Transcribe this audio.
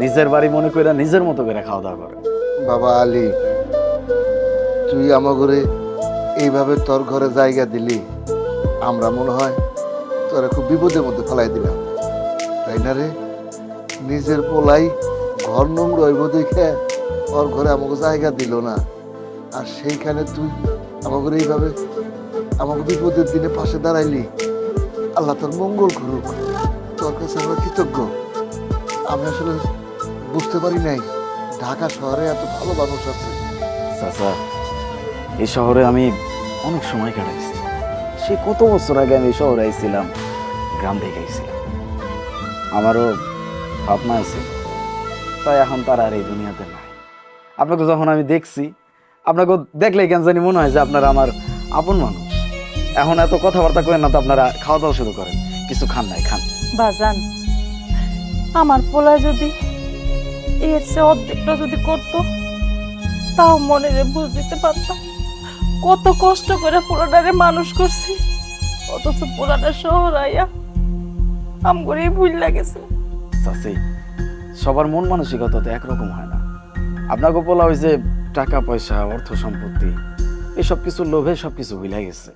নিজের বাড়ি মনে করে নিজের মতো করে খাওয়া দাওয়া করে। বাবা আলী, তুই আমাগরে এইভাবে তোর ঘরে জায়গা দিলি, আমরা মনে হয় তোরা খুব বিপদের মধ্যে ফেলাই দিলাম, তাই না রে? নিজের পোলাই ঘর নোংরা হইব দেখে ওর ঘরে আমাকে জায়গা দিল না, আর সেইখানে তুই আমাকে এইভাবে আমাকে বিপদের দিনে পাশে দাঁড়াইলি। আল্লাহ তোর মঙ্গল করুক, তোর কাছে আমরা কৃতজ্ঞ। আমি আসলে বুঝতে পারি নাই ঢাকা শহরে এত ভালো মানুষ আছে। চাচা, এই শহরে আমি অনেক সময় কাটাইছি। সে কত বছর আগে আমি এই শহরে আইছিলাম, গ্রাম থেকে আইছিলাম। আমারও ভাবনা আছে, তাই এখন তার আর এই দুনিয়াতে নাই। আপনাকে যখন আমি দেখছি, আপনাকে দেখলেই কেন জানি মনে হয় যে আপনারা আমার আপন মানুষ। এখন এত কথাবার্তা করেন না তো, আপনারা খাওয়া দাওয়া শুরু করেন। কিছু খান নাই, খান। বাজান, আমার পোলায় যদি এর চেয়ে অর্ধেকটা যদি করতো, তাও মনে বুঝ দিতে পারতাম কত কষ্ট করে পোলাটারে মানুষ করছি, অথচ পোলাটা শহর আইয়া আমগরেই ভুল লাগেছে। চাচি, সবার মন মানসিকতা তো একরকম হয় না। আপনাকে বলা হয়েছে টাকা পয়সা, অর্থ সম্পত্তি, এসব কিছুর লোভে সবকিছু ভুলে গেছে।